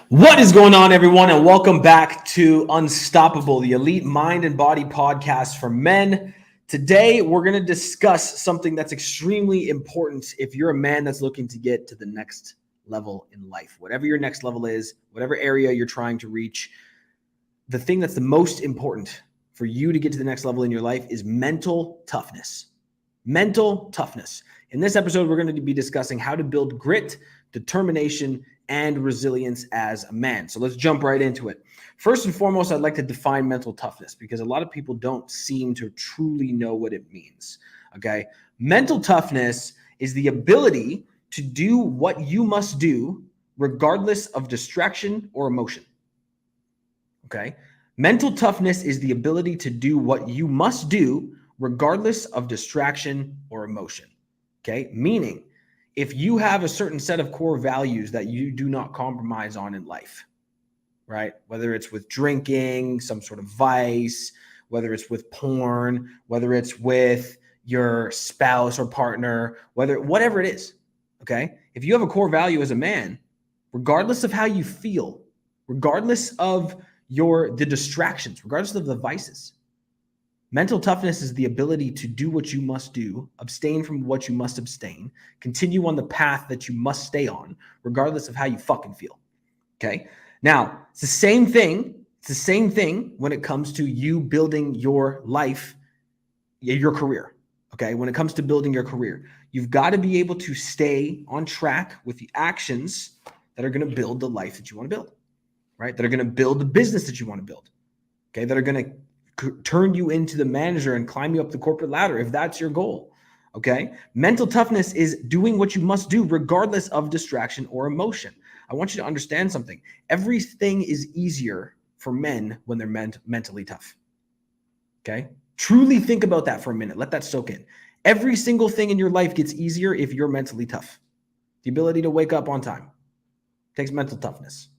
What is going on, everyone, and welcome back to Unstoppable, the elite mind and body podcast for men. Today, we're going to discuss something that's extremely important if you're a man that's looking to get to the next level in life. Whatever your next level is, whatever area you're trying to reach, the thing that's the most important for you to get to the next level in your life is mental toughness. Mental toughness. In this episode, we're going to be discussing how to build grit, determination, and resilience as a man. So let's jump right into it. First and foremost, I'd like to define mental toughness because a lot of people don't seem to truly know what it means. Okay. Mental toughness is the ability to do what you must do regardless of distraction or emotion. Okay. Mental toughness is the ability to do what you must do regardless of distraction or emotion. Okay. Meaning, if you have a certain set of core values that you do not compromise on in life, right? Whether it's with drinking, some sort of vice, whether it's with porn, whether it's with your spouse or partner, whatever it is, okay? If you have a core value as a man, regardless of how you feel, regardless of the distractions, regardless of the vices, mental toughness is the ability to do what you must do, abstain from what you must abstain, continue on the path that you must stay on, regardless of how you fucking feel. Okay. Now, it's the same thing. It's the same thing when it comes to you building your life, your career. Okay. When it comes to building your career, you've got to be able to stay on track with the actions that are going to build the life that you want to build, right? That are going to build the business that you want to build. Okay. That are going to turn you into the manager and climb you up the corporate ladder if that's your goal. Okay. Mental toughness is doing what you must do regardless of distraction or emotion. I want you to understand something. Everything is easier for men when they're mentally tough. Okay. Truly think about that for a minute. Let that soak in. Every single thing in your life gets easier if you're mentally tough. The ability to wake up on time takes mental toughness,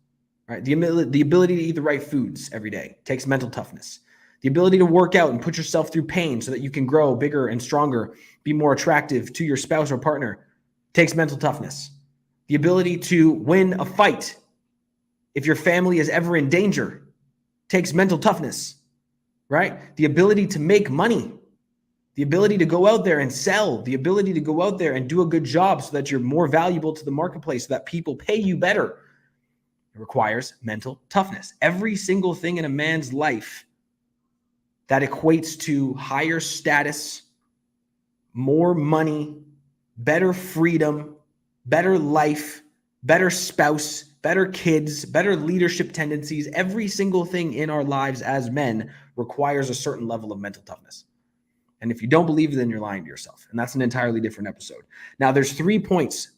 right? The ability to eat the right foods every day takes mental toughness. The ability to work out and put yourself through pain so that you can grow bigger and stronger, be more attractive to your spouse or partner, takes mental toughness. The ability to win a fight if your family is ever in danger takes mental toughness, right? The ability to make money, the ability to go out there and sell, the ability to go out there and do a good job so that you're more valuable to the marketplace, so that people pay you better, it requires mental toughness. Every single thing in a man's life that equates to higher status, more money, better freedom, better life, better spouse, better kids, better leadership tendencies. Every single thing in our lives as men requires a certain level of mental toughness. And if you don't believe it, then you're lying to yourself. And that's an entirely different episode. Now, there's three parts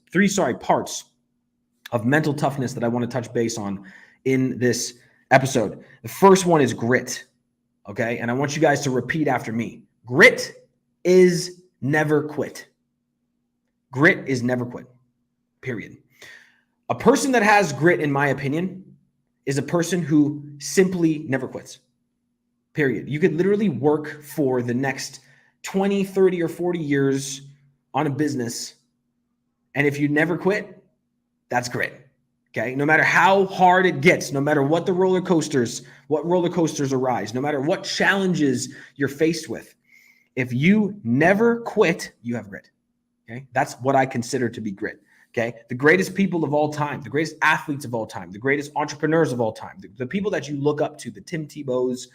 of mental toughness that I want to touch base on in this episode. The first one is grit. Okay. And I want you guys to repeat after me. Grit is never quit. Grit is never quit. Period. A person that has grit, in my opinion, is a person who simply never quits. Period. You could literally work for the next 20, 30, or 40 years on a business. And if you never quit, that's grit. Okay. No matter how hard it gets, no matter what roller coasters arise, no matter what challenges you're faced with, if you never quit, you have grit. Okay. That's what I consider to be grit. Okay. The greatest people of all time, the greatest athletes of all time, the greatest entrepreneurs of all time, the people that you look up to, the Tim Tebows,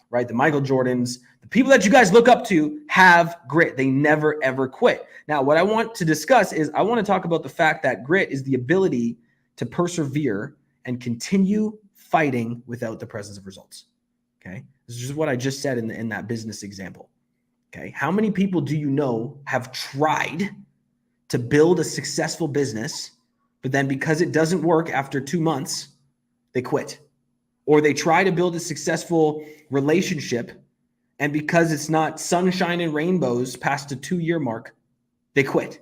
right? The Michael Jordans, the people that you guys look up to have grit. They never, ever quit. Now, what I want to discuss is I want to talk about the fact that grit is the ability to persevere and continue fighting without the presence of results. Okay. This is just what I just said in that business example. Okay. How many people do you know have tried to build a successful business, but then because it doesn't work after 2 months, they quit? Or they try to build a successful relationship, and because it's not sunshine and rainbows past the 2-year mark, they quit.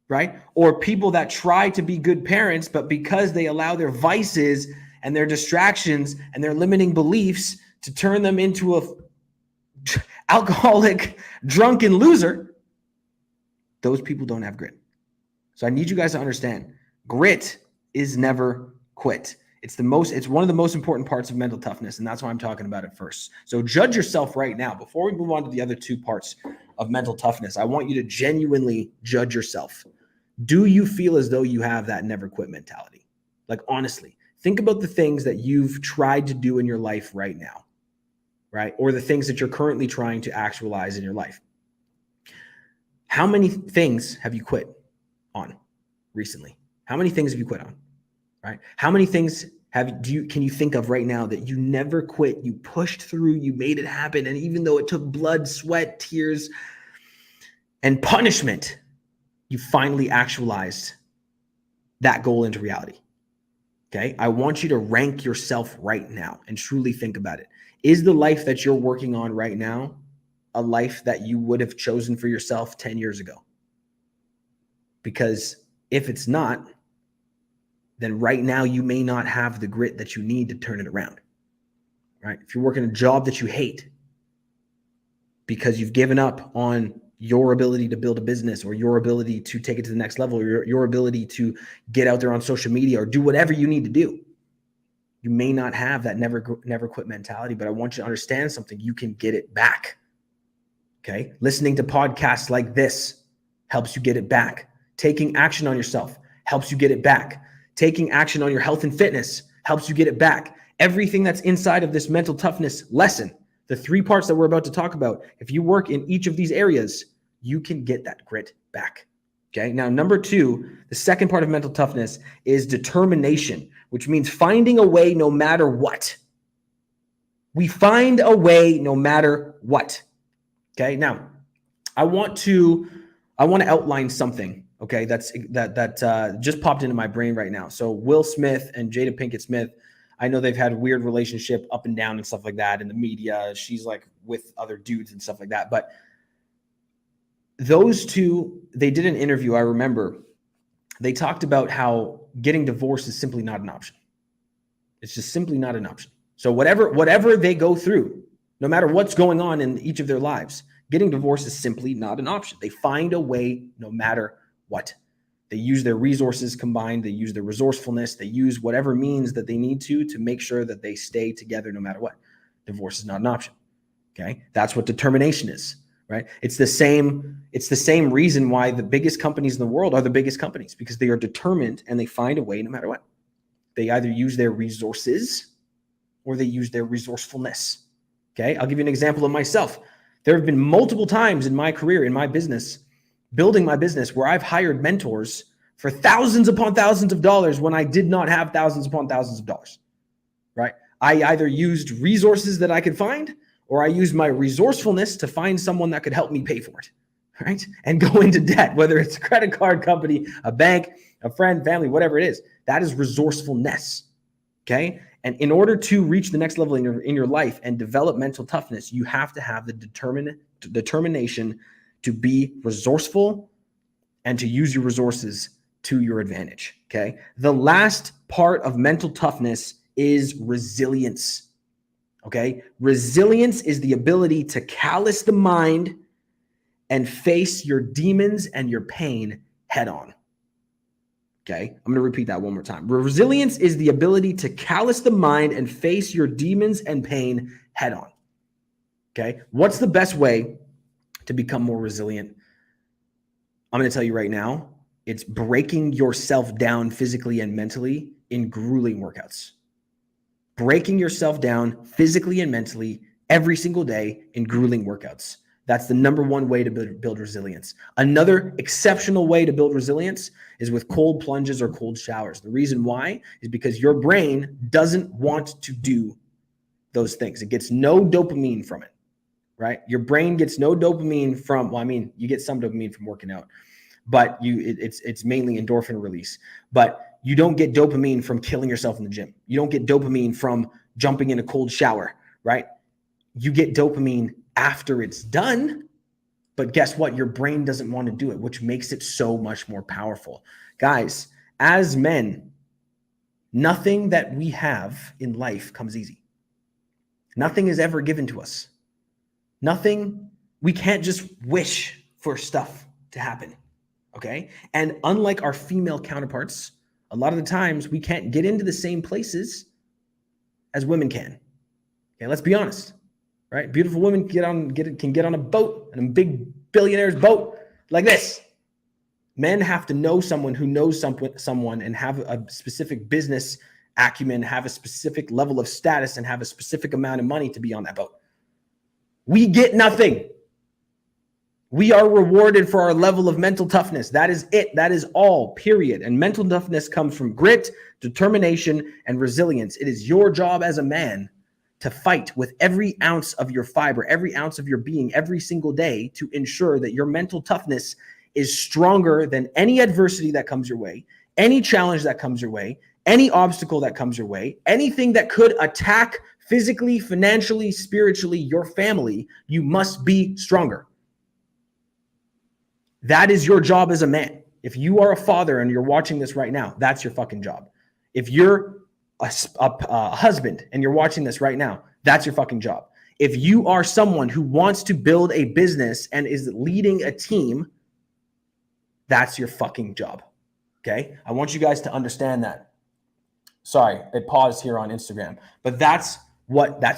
Right? Or people that try to be good parents, but because they allow their vices and their distractions and their limiting beliefs to turn them into a alcoholic, drunken loser, those people don't have grit. So I need you guys to understand, grit is never quit. It's one of the most important parts of mental toughness, and that's why I'm talking about it first. So judge yourself right now. Before we move on to the other two parts of mental toughness, I want you to genuinely judge yourself. Do you feel as though you have that never quit mentality? Like, honestly, think about the things that you've tried to do in your life right now, right? Or the things that you're currently trying to actualize in your life. How many things have you quit on recently? How many things have you quit on, right? How many things can you think of right now that you never quit, you pushed through, you made it happen, and even though it took blood, sweat, tears, and punishment, you finally actualized that goal into reality? Okay, I want you to rank yourself right now and truly think about it. Is the life that you're working on right now a life that you would have chosen for yourself 10 years ago? Because if it's not, then right now you may not have the grit that you need to turn it around, right? If you're working a job that you hate because you've given up on your ability to build a business, or your ability to take it to the next level, or your ability to get out there on social media, or do whatever you need to do, you may not have that never quit mentality. But I want you to understand something. You can get it back. Okay. Listening to podcasts like this helps you get it back. Taking action on yourself helps you get it back. Taking action on your health and fitness helps you get it back. Everything that's inside of this mental toughness lesson, the three parts that we're about to talk about, if you work in each of these areas, you can get that grit back. Okay. Now, number two, the second part of mental toughness is determination, which means finding a way no matter what. We find a way no matter what. Okay. Now, I want to outline something. Okay. That just popped into my brain right now. So Will Smith and Jada Pinkett Smith, I know they've had a weird relationship up and down and stuff like that in the media. She's like with other dudes and stuff like that. But those two, they did an interview. I remember they talked about how getting divorced is simply not an option. It's just simply not an option. So whatever they go through, no matter what's going on in each of their lives, getting divorced is simply not an option. They find a way no matter what. They use their resources combined. They use their resourcefulness. They use whatever means that they need to make sure that they stay together no matter what. Divorce is not an option. Okay. That's what determination is, right? It's the same reason why the biggest companies in the world are the biggest companies, because they are determined and they find a way no matter what. They either use their resources or they use their resourcefulness. Okay. I'll give you an example of myself. There have been multiple times in my career, in my business, building my business, where I've hired mentors for thousands upon thousands of dollars when I did not have thousands upon thousands of dollars, right? I either used resources that I could find, or I used my resourcefulness to find someone that could help me pay for it, right? And go into debt, whether it's a credit card company, a bank, a friend, family, whatever it is. That is resourcefulness, okay? And in order to reach the next level in your life and develop mental toughness, you have to have the determination to be resourceful and to use your resources to your advantage, okay? The last part of mental toughness is resilience, okay? Resilience is the ability to callous the mind and face your demons and your pain head on. Okay, I'm going to repeat that one more time. Resilience is the ability to callous the mind and face your demons and pain head on. Okay, what's the best way to become more resilient? I'm going to tell you right now, it's breaking yourself down physically and mentally in grueling workouts. Breaking yourself down physically and mentally every single day in grueling workouts. That's the number one way to build resilience. Another exceptional way to build resilience is with cold plunges or cold showers. The reason why is because your brain doesn't want to do those things. It gets no dopamine from it, right? Your brain gets no dopamine from, well, I mean, you get some dopamine from working out, but it's mainly endorphin release. But you don't get dopamine from killing yourself in the gym. You don't get dopamine from jumping in a cold shower, right? You get dopamine after it's done, but guess what? Your brain doesn't want to do it, which makes it so much more powerful. Guys, as men, nothing that we have in life comes easy. Nothing is ever given to us. Nothing, we can't just wish for stuff to happen, okay? And unlike our female counterparts, A lot of the times we can't get into the same places as women can. Okay, let's be honest, right? Beautiful women can get on a boat, and a big billionaire's boat like this. Men have to know someone who knows someone and have a specific business acumen, have a specific level of status, and have a specific amount of money to be on that boat. We get nothing. We are rewarded for our level of mental toughness. That is it. That is all, period. And mental toughness comes from grit, determination, and resilience. It is your job as a man to fight with every ounce of your fiber, every ounce of your being, every single day to ensure that your mental toughness is stronger than any adversity that comes your way, any challenge that comes your way, any obstacle that comes your way, anything that could attack physically, financially, spiritually, your family. You must be stronger. That is your job as a man. If you are a father and you're watching this right now, that's your fucking job. If you're a husband and you're watching this right now, that's your fucking job. If you are someone who wants to build a business and is leading a team, that's your fucking job. Okay? I want you guys to understand that. Sorry, it paused here on Instagram, but that's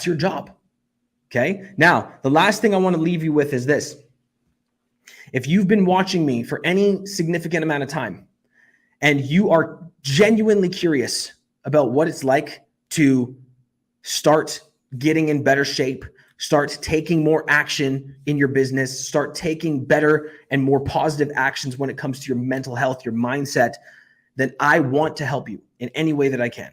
your job. Okay? Now, the last thing I want to leave you with is this. If you've been watching me for any significant amount of time and you are genuinely curious about what it's like to start getting in better shape, start taking more action in your business, start taking better and more positive actions when it comes to your mental health, your mindset, then I want to help you in any way that I can.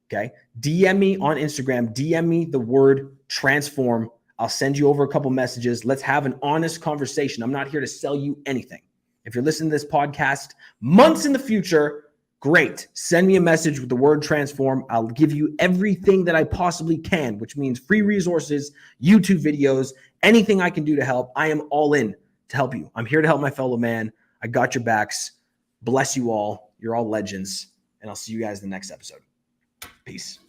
Okay? DM me on Instagram, DM me the word transform. I'll send you over a couple messages. Let's have an honest conversation. I'm not here to sell you anything. If you're listening to this podcast months in the future, great. Send me a message with the word transform. I'll give you everything that I possibly can, which means free resources, YouTube videos, anything I can do to help. I am all in to help you. I'm here to help my fellow man. I got your backs. Bless you all. You're all legends. And I'll see you guys in the next episode. Peace.